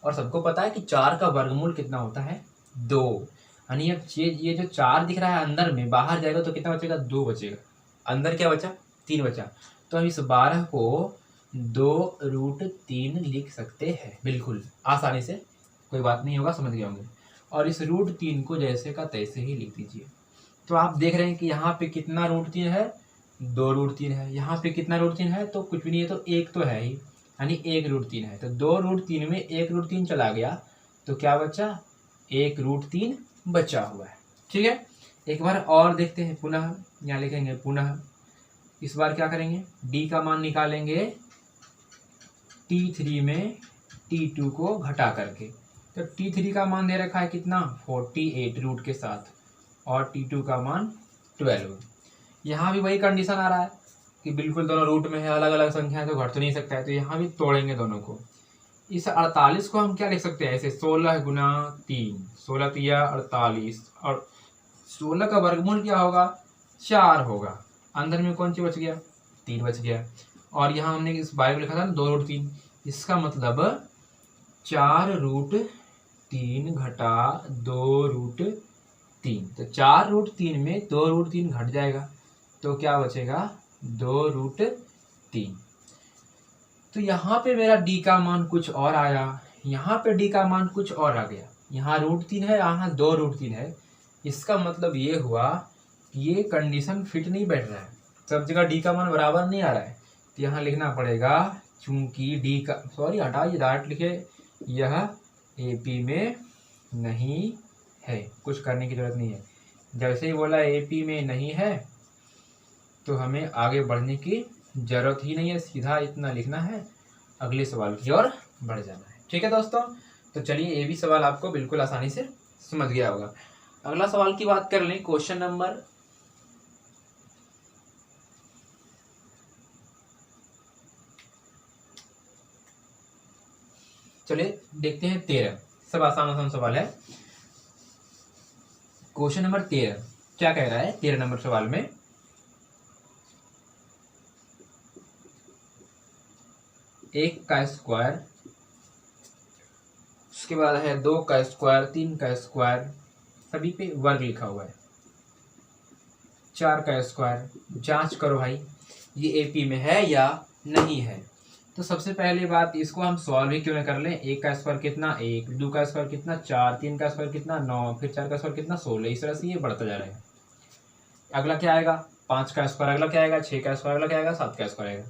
और सबको पता है कि 4 का वर्गमूल कितना होता है, 2। यानी अब ये जो 4 दिख रहा है अंदर में, बाहर जाएगा तो कितना बचेगा, 2 बचेगा। अंदर क्या बचा, 3 बचा। तो हम इस 12 को 2√3 लिख सकते हैं, बिल्कुल आसानी से, कोई बात नहीं होगा, समझ गए होंगे। और इस √3 को जैसे का तैसे ही लिख दीजिए। तो आप देख रहे हैं कि यहाँ पे कितना √3 है, 2√3 है। यहाँ पे कितना √3 है, तो कुछ भी नहीं है, तो एक तो है ही, यानी 1√3 है। तो 2√3 में 1√3 चला गया, तो क्या बचा, 1√3 बचा हुआ है। ठीक है, एक बार और देखते हैं, पुनः यहाँ लिखेंगे, पुनः इस बार क्या करेंगे, d का मान निकालेंगे T3 में T2 को घटा करके। तो T3 का मान दे रखा है कितना, 48 रूट के साथ, और T2 का मान 12। यहाँ भी वही कंडीशन आ रहा है कि बिल्कुल दोनों रूट में है, अलग अलग संख्या है, तो घट तो नहीं सकता है, तो यहाँ भी तोड़ेंगे दोनों को। इस 48 को हम क्या लिख सकते हैं, ऐसे 16 × 3, 16 × 48, और 16 का वर्गमूल क्या होगा, 4 होगा। अंदर में कौन सी बच गया, 3 बच गया। और यहाँ हमने इस 12 को लिखा था 2√3, इसका मतलब 4√3 घटा 2√3, तो 4√3 में 2√3 घट जाएगा, तो क्या बचेगा, 2√3। तो यहाँ पे मेरा d का मान कुछ और आया, यहाँ पे d का मान कुछ और आ गया। यहाँ √3 है, यहाँ 2√3 है। इसका मतलब ये हुआ कि ये कंडीशन फिट नहीं बैठ रहा है, सब जगह d का मान बराबर नहीं आ रहा है। तो यहाँ लिखना पड़ेगा, चूंकि d का, सॉरी हटाइए, डायरेक्ट लिखे, यह AP में नहीं है, कुछ करने की जरूरत नहीं है। जैसे ही बोला AP में नहीं है, तो हमें आगे बढ़ने की जरूरत ही नहीं है, सीधा इतना लिखना है, अगले सवाल की ओर बढ़ जाना है। ठीक है दोस्तों, तो चलिए ये भी सवाल आपको बिल्कुल आसानी से समझ गया होगा। अगला सवाल की बात कर लें, क्वेश्चन नंबर चलिए देखते हैं 13, सब आसान आसान सवाल है। क्वेश्चन नंबर 13 क्या कह रहा है, 13 नंबर सवाल में, एक का स्क्वायर, उसके बाद है 2 का स्क्वायर, 3 का स्क्वायर, सभी पे वर्ग लिखा हुआ है, 4 का स्क्वायर। जांच करो भाई ये AP में है या नहीं है। तो सबसे पहली बात, इसको हम सॉल्व ही क्यों ना कर लें। 1 का स्क्वायर कितना 1, 2 का स्क्वायर कितना 4, 3 का स्क्वायर कितना 9, फिर 4 का स्क्वायर कितना 16। इस तरह से ये बढ़ता जा रहा है। अगला क्या आएगा, 5 का स्क्वायर, अगला क्या आएगा 6 का स्क्वायर, अगला क्या आएगा 7 का स्क्वायर आएगा।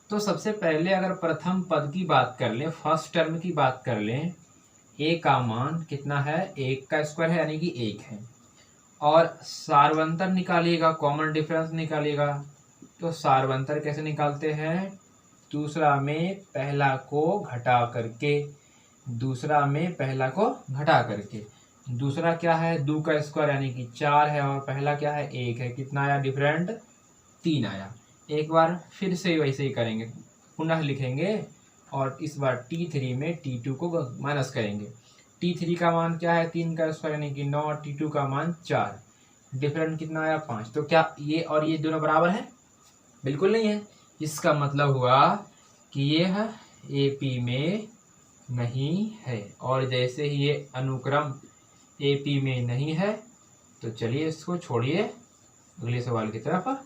तो सबसे पहले अगर प्रथम पद की बात कर लें, फर्स्ट टर्म की बात कर लें, a का मान कितना है, 1 का स्क्वायर है, यानी कि 1 है। और सार्वंतर निकालिएगा, कॉमन डिफरेंस निकालिएगा। तो सार्वंतर कैसे निकालते हैं, दूसरा में पहला को घटा करके, दूसरा में पहला को घटा करके। दूसरा क्या है, 2 का स्क्वायर यानी कि 4 है, और पहला क्या है 1 है। कितना आया डिफरेंट, 3 आया। एक बार फिर से वैसे ही करेंगे, पुनः लिखेंगे, और इस बार T3 में T2 को माइनस करेंगे। T3 का मान क्या है, 3 का स्क्वायर यानी कि 9, और T2 का मान 4, डिफरेंट कितना आया 5। तो क्या ये और ये दोनों बराबर है, बिल्कुल नहीं है। इसका मतलब हुआ कि यह AP में नहीं है। और जैसे ही ये अनुक्रम AP में नहीं है, तो चलिए इसको छोड़िए, अगले सवाल की तरफ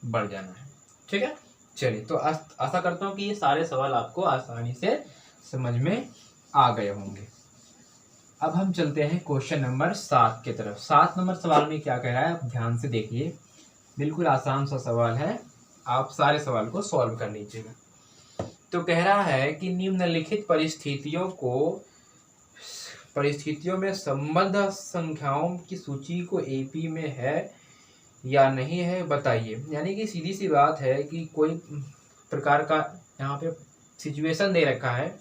बढ़ जाना है। ठीक है, चलिए तो आशा करता हूँ कि ये सारे सवाल आपको आसानी से समझ में आ गए होंगे। अब हम चलते हैं क्वेश्चन नंबर 7 की तरफ। 7 नंबर सवाल में क्या कह रहा है, आप ध्यान से देखिए, बिल्कुल आसान सा सवाल है, आप सारे सवाल को सॉल्व कर लीजिएगा। तो कह रहा है कि निम्नलिखित परिस्थितियों को परिस्थितियों में संबद्ध संख्याओं की सूची को एपी में है या नहीं है बताइए। यानी कि सीधी सी बात है कि कोई प्रकार का यहाँ पे सिचुएशन दे रखा है,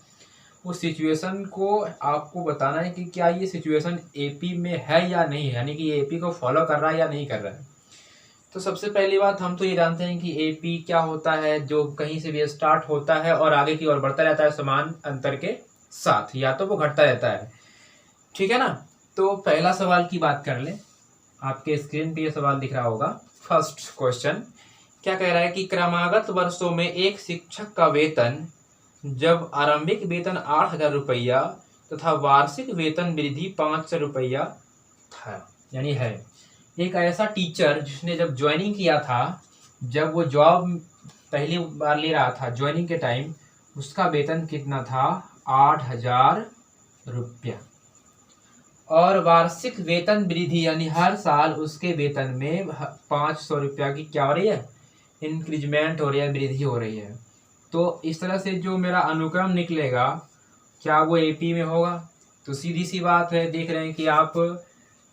उस सिचुएशन को आपको बताना है कि क्या ये सिचुएशन एपी में है या नहीं है, यानी कि ये एपी को फॉलो कर रहा है या नहीं कर रहा है। तो सबसे पहली बात हम तो ये जानते हैं कि एपी क्या होता है, जो कहीं से भी स्टार्ट होता है और आगे की ओर बढ़ता रहता है समान अंतर के साथ, या तो वो घटता रहता है। ठीक है ना। तो पहला सवाल की बात कर लें, आपके स्क्रीन पे ये सवाल दिख रहा होगा। फर्स्ट क्वेश्चन क्या कह रहा है कि क्रमागत वर्षों में एक शिक्षक का वेतन जब आरंभिक वेतन 8,000 रुपया तथा वार्षिक वेतन वृद्धि 500 रुपया था, यानी है। एक ऐसा टीचर जिसने जब ज्वाइनिंग किया था, जब वो जॉब पहली बार ले रहा था ज्वाइनिंग के टाइम, उसका वेतन कितना था 8,000 रुपया, और वार्षिक वेतन वृद्धि यानी हर साल उसके वेतन में 500 रुपया की क्या हो रही है, इंक्रीजमेंट हो रही है, वृद्धि हो रही है। तो इस तरह से जो मेरा अनुक्रम निकलेगा क्या वो एपी में होगा। तो सीधी सी बात है, देख रहे हैं कि आप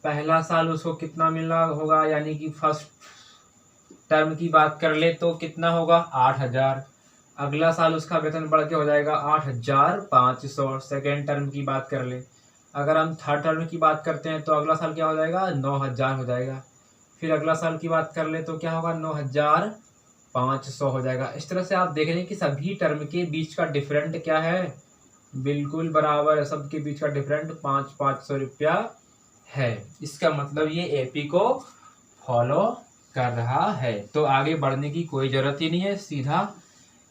पहला साल उसको कितना मिलना होगा, यानी कि फर्स्ट टर्म की बात कर ले तो कितना होगा 8,000। अगला साल उसका वेतन बढ़ के हो जाएगा 8,500। सेकेंड टर्म की बात कर ले, अगर हम थर्ड टर्म की बात करते हैं तो अगला साल क्या हो जाएगा 9,000 हो जाएगा। फिर अगला साल की बात कर ले तो क्या होगा 9,500 हो जाएगा। इस तरह से आप देख रहे हैं कि सभी टर्म के बीच का डिफरेंट क्या है, बिल्कुल बराबर है, सबके बीच का डिफरेंट 500 रुपया है। इसका मतलब ये एपी को फॉलो कर रहा है। तो आगे बढ़ने की कोई जरूरत ही नहीं है, सीधा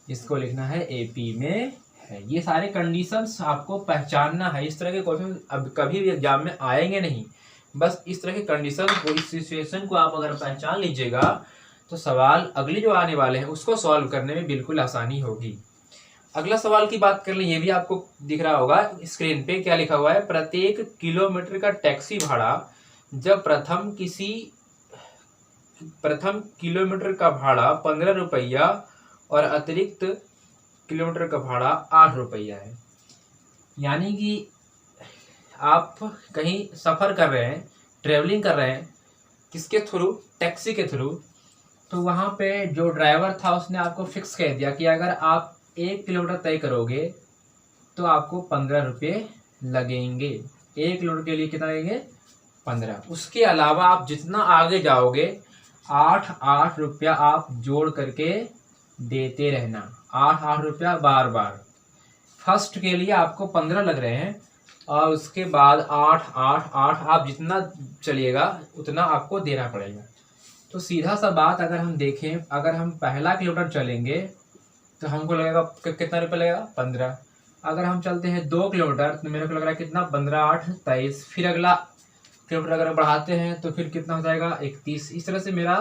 इसको लिखना है एपी में है। ये सारे कंडीशंस आपको पहचानना है। इस तरह के क्वेश्चन अब कभी भी एग्जाम में आएंगे नहीं, बस इस तरह के कंडीशन को, इस सिचुएशन को आप अगर पहचान लीजिएगा तो सवाल अगले जो आने वाले हैं उसको सॉल्व करने में बिल्कुल आसानी होगी। अगला सवाल की बात कर लें, ये भी आपको दिख रहा होगा स्क्रीन पे, क्या लिखा हुआ है, प्रत्येक किलोमीटर का टैक्सी भाड़ा जब प्रथम किलोमीटर का भाड़ा 15 रुपया और अतिरिक्त किलोमीटर का भाड़ा 8 रुपया है। यानी कि आप कहीं सफ़र कर रहे हैं, ट्रेवलिंग कर रहे हैं, किसके थ्रू, टैक्सी के थ्रू, तो वहाँ पे जो ड्राइवर था उसने आपको फिक्स कह दिया कि अगर आप 1 किलोमीटर तय करोगे तो आपको 15 रुपये लगेंगे। 1 किलोमीटर के लिए कितना लगेंगे 15। उसके अलावा आप जितना आगे जाओगे 8 रुपया आप जोड़ करके देते रहना, 8 रुपया बार बार। फर्स्ट के लिए आपको 15 लग रहे हैं और उसके बाद 8 आप जितना चलिएगा उतना आपको देना पड़ेगा। तो सीधा सा बात अगर हम देखें, अगर हम पहला किलोमीटर चलेंगे तो हमको लगेगा कितना रुपये लगेगा 15। अगर हम चलते हैं 2 किलोमीटर तो मेरे को लग रहा है कितना 15 8 23। फिर अगला किलोमीटर अगर बढ़ाते हैं तो फिर कितना हो जाएगा 31। इस तरह से मेरा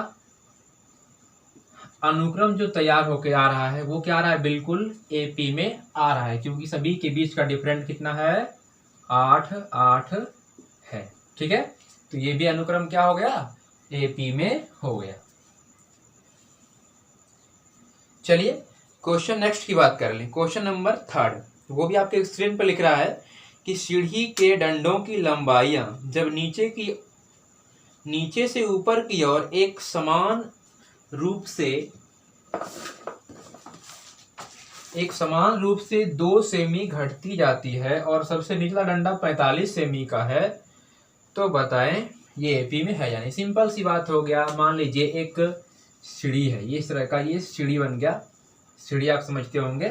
अनुक्रम जो तैयार होकर आ रहा है वो क्या आ रहा है, बिल्कुल एपी में आ रहा है, क्योंकि सभी के बीच का डिफरेंट कितना है 8 है। ठीक है, तो ये भी अनुक्रम क्या हो गया एपी में हो गया। चलिए क्वेश्चन नेक्स्ट की बात कर लें। क्वेश्चन नंबर 3, वो भी आपके स्क्रीन पर लिख रहा है कि सीढ़ी के डंडों की लंबाइयां जब नीचे से ऊपर की ओर एक समान रूप से 2 सेमी घटती जाती है और सबसे निचला डंडा 45 सेमी का है, तो बताएं ये एपी में है यानी। सिंपल सी बात हो गया। मान लीजिए एक सीढ़ी है, ये इस तरह का, ये सीढ़ी बन गया। सीढ़ी आप समझते होंगे,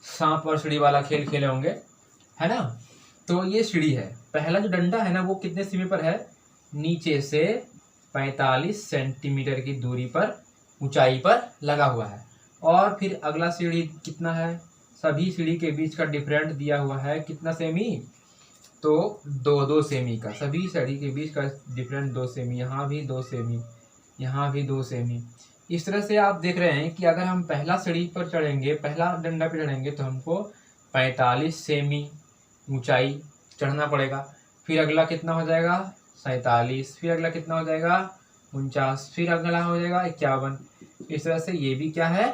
सांप और सीढ़ी वाला खेल खेले होंगे, है ना। तो ये सीढ़ी है, पहला जो डंडा है ना वो कितने सेमी पर है, नीचे से 45 सेंटीमीटर की दूरी पर, ऊंचाई पर लगा हुआ है। और फिर अगला सीढ़ी कितना है, सभी सीढ़ी के बीच का डिफरेंट दिया हुआ है कितना सेमी, तो 2 सेमी का, सभी सीढ़ी के बीच का डिफरेंट 2 सेमी, यहाँ भी 2 सेमी, यहाँ भी 2 सेमी। इस तरह से आप देख रहे हैं कि अगर हम पहला सीढ़ी पर चढ़ेंगे, पहला डंडा पर चढ़ेंगे तो हमको 45 सेमी ऊंचाई चढ़ना पड़ेगा। फिर अगला कितना हो जाएगा 47, फिर अगला कितना हो जाएगा 49, फिर अगला हो जाएगा 51। इस तरह से ये भी क्या है,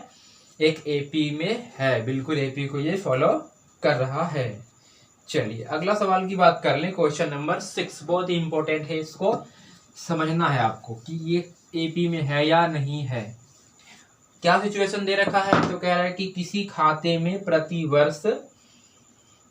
एक एपी में है, बिल्कुल एपी को ये फॉलो कर रहा है। चलिए अगला सवाल की बात कर लें। क्वेश्चन नंबर 6 बहुत ही इंपॉर्टेंट है, इसको समझना है आपको कि ये एपी में है या नहीं है। क्या सिचुएशन दे रखा है, तो कह रहा है कि किसी खाते में प्रति वर्ष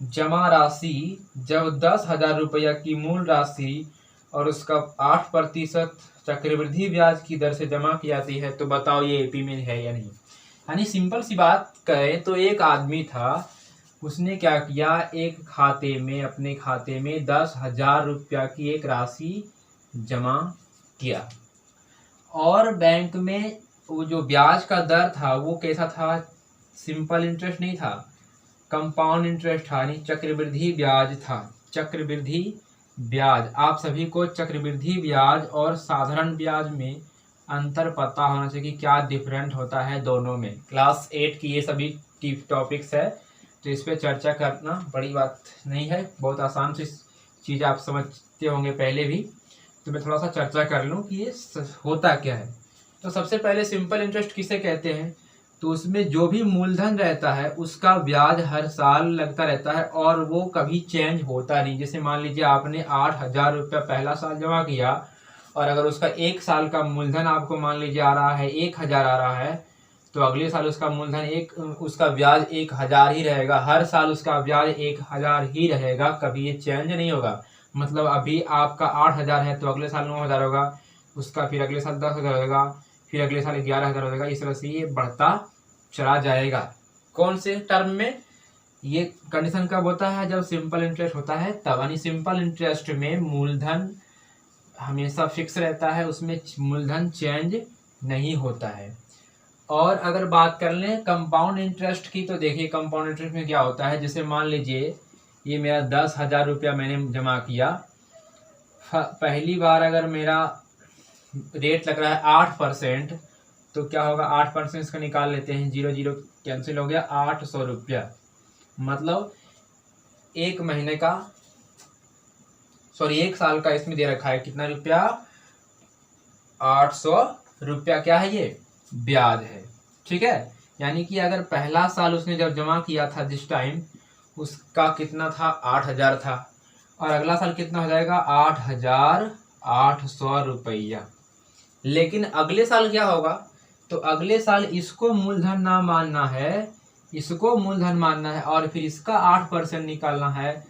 जमा राशि जब 10,000 रुपया की मूल राशि और उसका 8% चक्रवृद्धि ब्याज की दर से जमा की जाती है, तो बताओ ये एपी में है या नहीं। यानी सिंपल सी बात कहें तो एक आदमी था, उसने क्या किया, एक खाते में, अपने खाते में 10,000 रुपया की एक राशि जमा किया और बैंक में वो जो ब्याज का दर था वो कैसा था, सिंपल इंटरेस्ट नहीं था, कंपाउंड इंटरेस्ट था, यानी चक्रवृद्धि ब्याज था। चक्रवृद्धि ब्याज, आप सभी को चक्रवृद्धि ब्याज और साधारण ब्याज में अंतर पता होना चाहिए कि क्या डिफरेंट होता है दोनों में। क्लास 8 की ये सभी टॉपिक्स है, तो इस पर चर्चा करना बड़ी बात नहीं है, बहुत आसान सी चीज़ आप समझते होंगे पहले भी, तो मैं थोड़ा सा चर्चा कर लूँ कि ये होता क्या है। तो सबसे पहले सिंपल इंटरेस्ट किसे कहते हैं, तो उसमें जो भी मूलधन रहता है उसका ब्याज हर साल लगता रहता है और वो कभी चेंज होता नहीं। जैसे मान लीजिए आपने 8,000 रुपया पहला साल जमा किया और अगर उसका एक साल का मूलधन आपको मान लीजिए आ रहा है 1,000 आ रहा है, तो अगले साल उसका मूलधन उसका ब्याज 1,000 ही रहेगा। हर साल उसका ब्याज 1,000 ही रहेगा, कभी ये चेंज नहीं होगा। मतलब अभी आपका 8,000 है तो अगले साल 9,000 होगा, उसका फिर अगले साल 10,000 होगा, फिर अगले साल 11,000 होगा। इस तरह से ये बढ़ता चला जाएगा। कौन से टर्म में ये कंडीशन कब होता है, जब सिंपल इंटरेस्ट होता है तब। यानी सिंपल इंटरेस्ट में मूलधन हमेशा फिक्स रहता है, उसमें मूलधन चेंज नहीं होता है। और अगर बात कर लें कंपाउंड इंटरेस्ट की, तो देखिए कंपाउंड इंटरेस्ट में क्या होता है, जैसे मान लीजिए ये मेरा 10,000 रुपया मैंने जमा किया, पहली बार अगर मेरा रेट लग रहा है 8%, तो क्या होगा, 8% इसका निकाल लेते हैं, 0 0 कैंसिल हो गया, 800 रुपया। मतलब एक महीने का, सॉरी एक साल का इसमें दे रखा है कितना रुपया, 800 रुपया क्या है, ये ब्याज है। ठीक है, यानी कि अगर पहला साल उसने जब जमा किया था जिस टाइम, उसका कितना था, 8,000 था, और अगला साल कितना हो जाएगा, 8,800 रुपया। लेकिन अगले साल क्या होगा, तो अगले साल इसको मूलधन ना मानना है, इसको मूलधन मानना है और फिर इसका 8% निकालना है,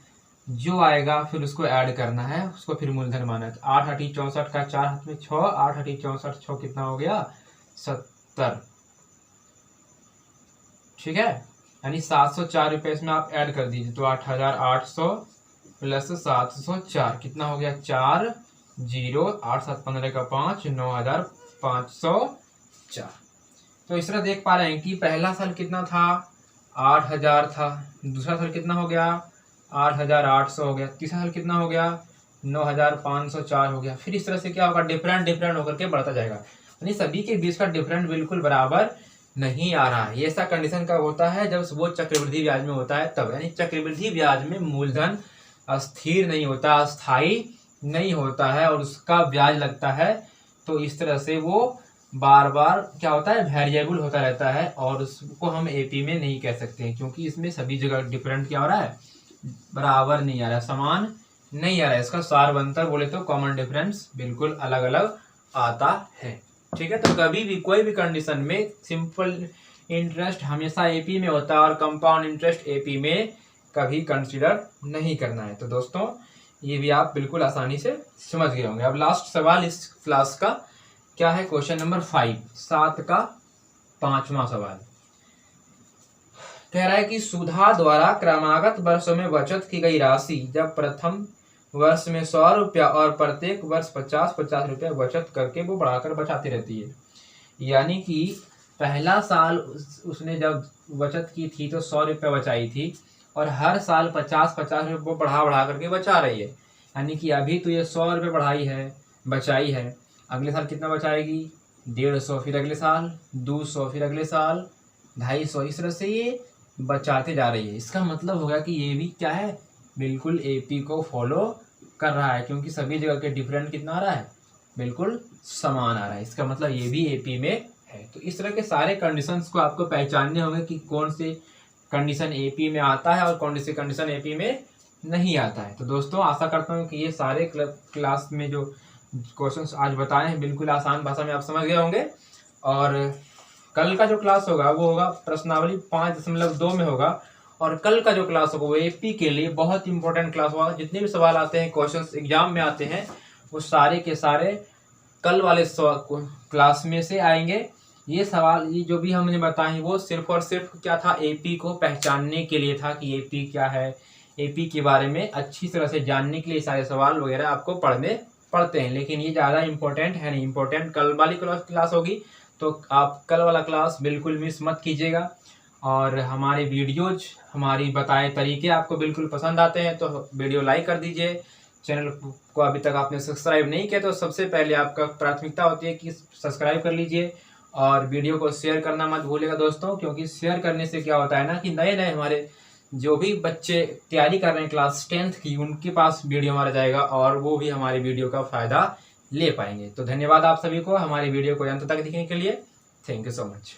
जो आएगा फिर उसको ऐड करना है, उसको फिर मूलधन माना है। 8 8 64 का 4 हाथ में 6, 8 8 64 6 कितना हो गया, 70। ठीक है, यानी 704 रुपये इसमें आप ऐड कर दीजिए, तो 8,800 प्लस 704 कितना हो गया, 4 0 8 7 15 का 5 9,504। तो इस तरह देख पा रहे हैं कि पहला साल कितना था, 8,000 था, दूसरा साल कितना हो गया, 8,800 हो गया, तीसरा साल कितना हो गया, 9,504 हो गया। फिर इस तरह से क्या होगा, डिफरेंट डिफरेंट होकर के बढ़ता जाएगा। यानी सभी के बीच का डिफरेंट बिल्कुल बराबर नहीं आ रहा है। ये ऐसा कंडीशन कब होता है, जब वो चक्रवृद्धि ब्याज में होता है तब। यानी चक्रवृद्धि ब्याज में मूलधन स्थिर नहीं होता, अस्थायी नहीं होता है और उसका ब्याज लगता है, तो इस तरह से वो बार बार क्या होता है, वेरिएबल होता रहता है और उसको हम एपी में नहीं कह सकते हैं, क्योंकि इसमें सभी जगह डिफरेंट क्या हो रहा है, बराबर नहीं आ रहा है, समान नहीं आ रहा है। इसका सार बनकर बोले तो कॉमन डिफरेंस बिल्कुल अलग अलग आता है। ठीक है, तो कभी भी कोई भी कंडीशन में सिंपल इंटरेस्ट हमेशा एपी में होता है और कंपाउंड इंटरेस्ट एपी में कभी कंसिडर नहीं करना है। तो दोस्तों ये भी आप बिल्कुल आसानी से समझ गए होंगे। अब लास्ट सवाल इस क्लास का क्या है, क्वेश्चन नंबर 5, 7 का 5वां सवाल कह रहा है कि सुधा द्वारा क्रमागत वर्षों में बचत की गई राशि जब प्रथम वर्ष में 100 रुपया और प्रत्येक वर्ष 50-50 रुपया बचत करके वो बढ़ाकर बचाती रहती है। यानी कि पहला साल उसने जब बचत की थी तो 100 रुपया बचाई थी और हर साल 50-50 रुपये वो बढ़ा करके बचा रही है। यानी कि अभी तो ये 100 रुपये बढ़ाई है, बचाई है, अगले साल कितना बचाएगी, 150, फिर अगले साल 200, फिर अगले साल 250, इस तरह से ये बचाते जा रही है। इसका मतलब होगा कि ये भी क्या है, बिल्कुल एपी को फॉलो कर रहा है, क्योंकि सभी जगह के डिफरेंट कितना आ रहा है, बिल्कुल समान आ रहा है। इसका मतलब ये भी एपी में है। तो इस तरह के सारे कंडीशंस को आपको पहचानने होंगे कि कौन से कंडीशन एपी में आता है और कौन सी कंडीशन एपी में नहीं आता है। तो दोस्तों आशा करता हूँ कि ये सारे क्लास में जो क्वेश्चंस आज बताए हैं बिल्कुल आसान भाषा में आप समझ गए होंगे। और कल का जो क्लास होगा वो होगा प्रश्नावली 5.2 में होगा। और कल का जो क्लास होगा वो एपी के लिए बहुत इंपॉर्टेंट क्लास होगा। जितने भी सवाल आते हैं, क्वेश्चंस एग्जाम में आते हैं, वो सारे के सारे कल वाले क्लास में से आएंगे। ये सवाल ये जो भी हमने बताए वो सिर्फ और सिर्फ क्या था, एपी को पहचानने के लिए था कि एपी क्या है, एपी के बारे में अच्छी तरह से जानने के लिए सारे सवाल वगैरह आपको पढ़ते हैं। लेकिन ये ज़्यादा इंपॉर्टेंट है नहीं, इंपॉर्टेंट कल वाली क्लास होगी। तो आप कल वाला क्लास बिल्कुल मिस मत कीजिएगा। और हमारे वीडियोज, हमारी बताए तरीके आपको बिल्कुल पसंद आते हैं तो वीडियो लाइक कर दीजिए। चैनल को अभी तक आपने सब्सक्राइब नहीं किया तो सबसे पहले आपका प्राथमिकता होती है कि सब्सक्राइब कर लीजिए। और वीडियो को शेयर करना मत भूलिएगा दोस्तों, क्योंकि शेयर करने से क्या होता है ना कि नए नए हमारे जो भी बच्चे तैयारी कर रहे हैं क्लास 10th की, उनके पास वीडियो हमारा जाएगा और वो भी हमारे वीडियो का फ़ायदा ले पाएंगे। तो धन्यवाद आप सभी को हमारी वीडियो को अंत तक देखने के लिए। Thank you so much.